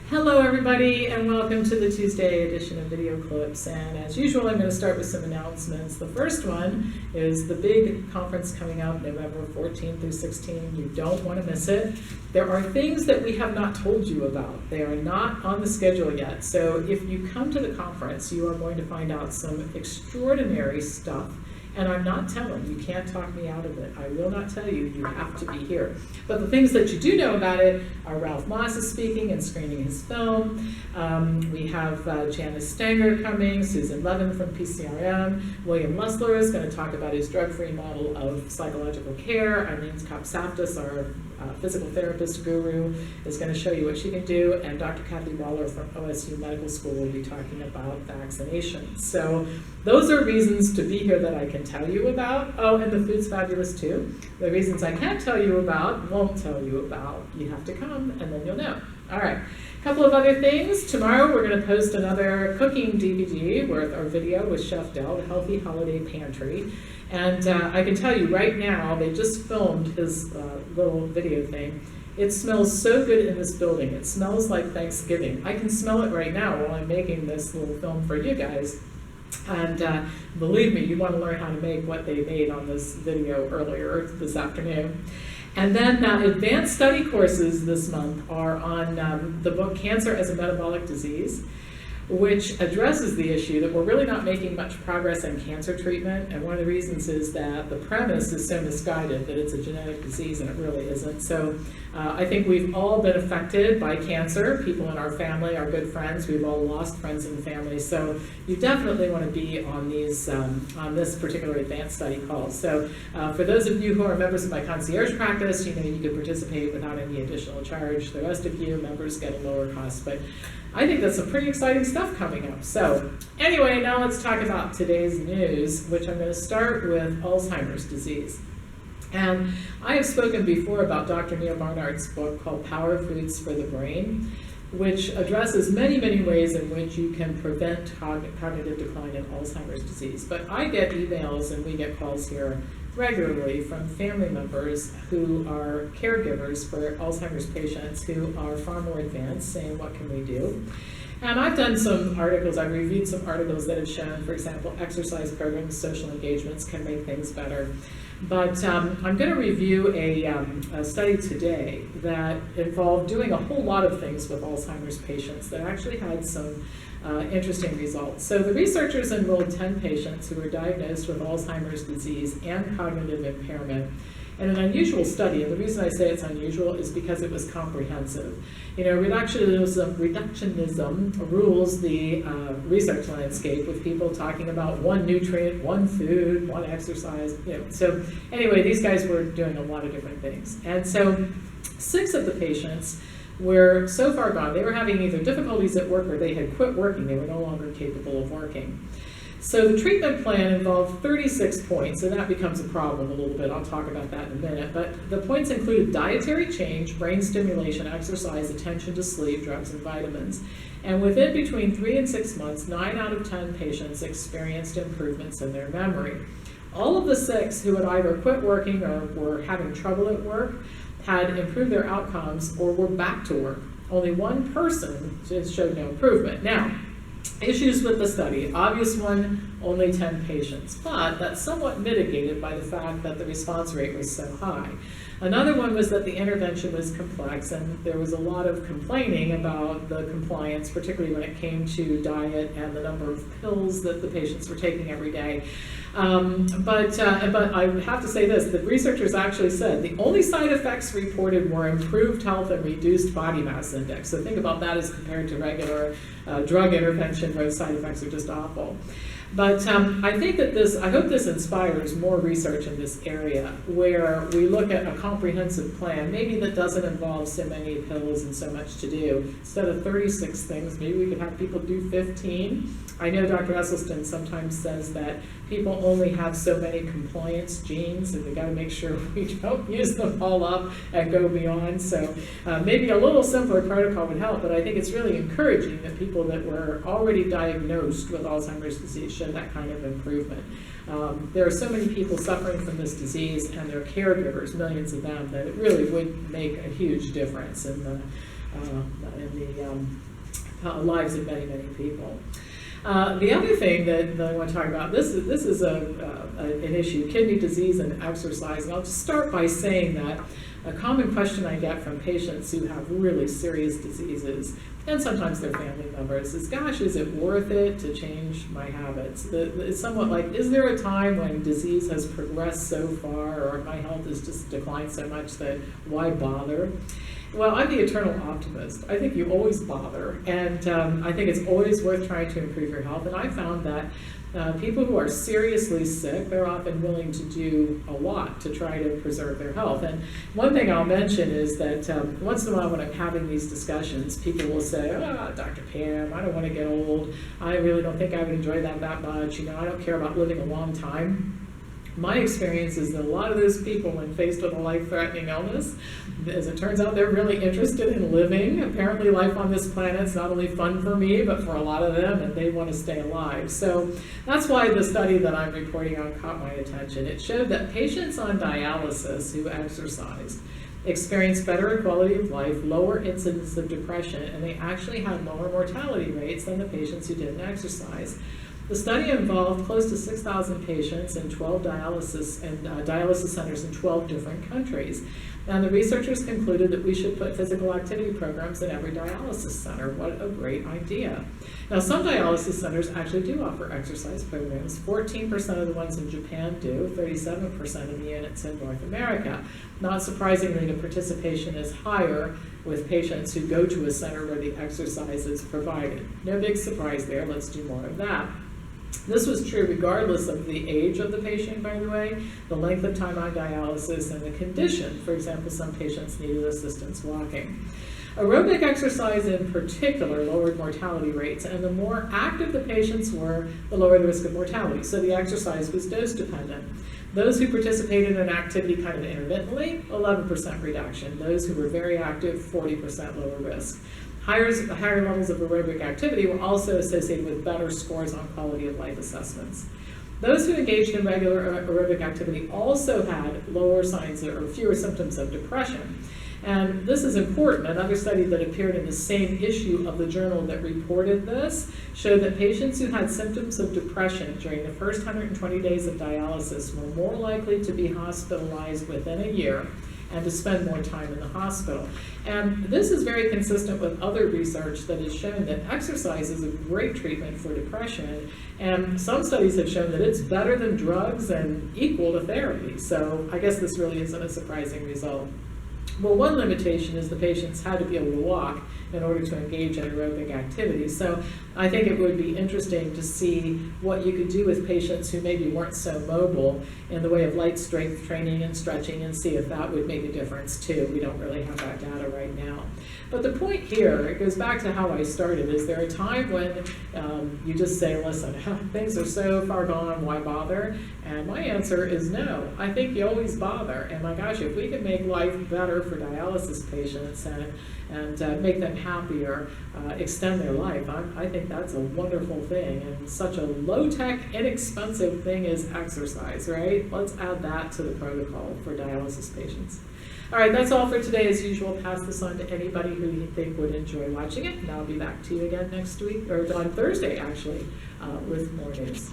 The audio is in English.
Hello everybody, and welcome to the Tuesday edition of Video Clips. And as usual, I'm going to start with some announcements. The first one is the big conference coming up November 14th through 16th. You don't want to miss it. There are things that we have not told you about. They are not on the schedule yet. So if you come to the conference, you are going to find out some extraordinary stuff. And I'm not telling, you can't talk me out of it. I will not tell you, you have to be here. But the things that you do know about it are Ralph Moss is speaking and screening his film. We have Janice Stanger coming, Susan Levin from PCRM. William Lessler is going to talk about his drug-free model of psychological care. Eileen Kopsaftis, our physical therapist guru, is going to show you what she can do. And Dr. Kathy Waller from OSU Medical School will be talking about vaccinations. So those are reasons to be here that I can tell you about. Oh, and the food's fabulous too. The reasons I can't tell you about, won't tell you about. You have to come and then you'll know. All right, a couple of other things. Tomorrow we're going to post another cooking DVD with our video with Chef Del, the Healthy Holiday Pantry. And I can tell you right now, they just filmed his little video thing. It smells so good in this building. It smells like Thanksgiving. I can smell it right now while I'm making this little film for you guys. And believe me, you want to learn how to make what they made on this video earlier this afternoon. And then advanced study courses this month are on the book Cancer as a Metabolic Disease, which addresses the issue that we're really not making much progress in cancer treatment. And one of the reasons is that the premise is so misguided that it's a genetic disease, and it really isn't. So I think we've all been affected by cancer. People in our family, our good friends, we've all lost friends and family. So you definitely want to be on these on this particular advanced study call. So for those of you who are members of my concierge practice, you know, you could participate without any additional charge. The rest of you members get a lower cost, but I think that's some pretty exciting stuff coming up. So anyway, now let's talk about today's news, which I'm going to start with Alzheimer's disease. And I have spoken before about Dr. Neil Barnard's book called Power Foods for the Brain, which addresses many, many ways in which you can prevent cognitive decline in Alzheimer's disease. But I get emails and we get calls here regularly from family members who are caregivers for Alzheimer's patients who are far more advanced, saying, what can we do? And I've done some articles, I've reviewed some articles that have shown, for example, exercise programs, social engagements can make things better. But I'm going to review a study today that involved doing a whole lot of things with Alzheimer's patients that actually had some interesting results. So the researchers enrolled 10 patients who were diagnosed with Alzheimer's disease and cognitive impairment in an unusual study. And the reason I say it's unusual is because it was comprehensive. You know, reductionism rules the research landscape, with people talking about one nutrient, one food, one exercise. You know, so anyway, these guys were doing a lot of different things. And so 6 of the patients were so far gone. They were having either difficulties at work or they had quit working. They were no longer capable of working. So the treatment plan involved 36 points, and that becomes a problem a little bit. I'll talk about that in a minute. But the points included dietary change, brain stimulation, exercise, attention to sleep, drugs, and vitamins. And within between 3 and 6 months, 9 out of 10 patients experienced improvements in their memory. All of the 6 who had either quit working or were having trouble at work had improved their outcomes or were back to work. Only one person just showed no improvement. Now, issues with the study. Obvious one, only 10 patients, but that's somewhat mitigated by the fact that the response rate was so high. Another one was that the intervention was complex, and there was a lot of complaining about the compliance, particularly when it came to diet and the number of pills that the patients were taking every day. But I have to say this, the researchers actually said the only side effects reported were improved health and reduced body mass index. So think about that as compared to regular drug intervention where the side effects are just awful. But I think that I hope this inspires more research in this area where we look at a comprehensive plan, maybe that doesn't involve so many pills and so much to do. Instead of 36 things, maybe we could have people do 15. I know Dr. Esselstyn sometimes says that people only have so many compliance genes, and we got to make sure we don't use them all up and go beyond. So maybe a little simpler protocol would help, but I think it's really encouraging that people that were already diagnosed with Alzheimer's disease show that kind of improvement. There are so many people suffering from this disease and their caregivers, millions of them, that it really would make a huge difference in the lives of many, many people. The other thing that I want to talk about, this is an issue, kidney disease and exercise, and I'll just start by saying that a common question I get from patients who have really serious diseases, and sometimes their family members, is, gosh, is it worth it to change my habits? It's somewhat like, is there a time when disease has progressed so far, or my health has just declined so much that why bother? Well, I'm the eternal optimist. I think you always bother, and I think it's always worth trying to improve your health. And I found that people who are seriously sick, they're often willing to do a lot to try to preserve their health. And one thing I'll mention is that once in a while when I'm having these discussions, people will say, oh, Dr. Pam, I don't want to get old. I really don't think I would enjoy that much. You know, I don't care about living a long time. My experience is that a lot of those people, when faced with a life-threatening illness, as it turns out, they're really interested in living. Apparently life on this planet is not only fun for me, but for a lot of them, and they want to stay alive. So that's why the study that I'm reporting on caught my attention. It showed that patients on dialysis who exercised experienced better quality of life, lower incidence of depression, and they actually had lower mortality rates than the patients who didn't exercise. The study involved close to 6,000 patients in 12 dialysis centers in 12 different countries. And the researchers concluded that we should put physical activity programs in every dialysis center. What a great idea. Now, some dialysis centers actually do offer exercise programs. 14% of the ones in Japan do, 37% of the units in North America. Not surprisingly, the participation is higher with patients who go to a center where the exercise is provided. No big surprise there. Let's do more of that. This was true regardless of the age of the patient, by the way, the length of time on dialysis, and the condition. For example, some patients needed assistance walking. Aerobic exercise in particular lowered mortality rates, and the more active the patients were, the lower the risk of mortality. So the exercise was dose dependent. Those who participated in activity kind of intermittently, 11% reduction. Those who were very active, 40% lower risk. Higher levels of aerobic activity were also associated with better scores on quality of life assessments. Those who engaged in regular aerobic activity also had lower signs or fewer symptoms of depression. And this is important. Another study that appeared in the same issue of the journal that reported this showed that patients who had symptoms of depression during the first 120 days of dialysis were more likely to be hospitalized within a year and to spend more time in the hospital. And this is very consistent with other research that has shown that exercise is a great treatment for depression, and some studies have shown that it's better than drugs and equal to therapy. So I guess this really isn't a surprising result. Well, one limitation is the patients had to be able to walk in order to engage in aerobic activity. So I think it would be interesting to see what you could do with patients who maybe weren't so mobile in the way of light strength training and stretching, and see if that would make a difference too. We don't really have that data right now. But the point here, it goes back to how I started, is there a time when you just say, listen, things are so far gone, why bother? And my answer is no. I think you always bother. And my gosh, if we can make life better for dialysis patients and make them happier, extend their life, I think that's a wonderful thing. And such a low-tech, inexpensive thing is exercise, right? Let's add that to the protocol for dialysis patients. All right, that's all for today. As usual, pass this on to anybody who you think would enjoy watching it, and I'll be back to you again next week, or on Thursday, actually, with more news.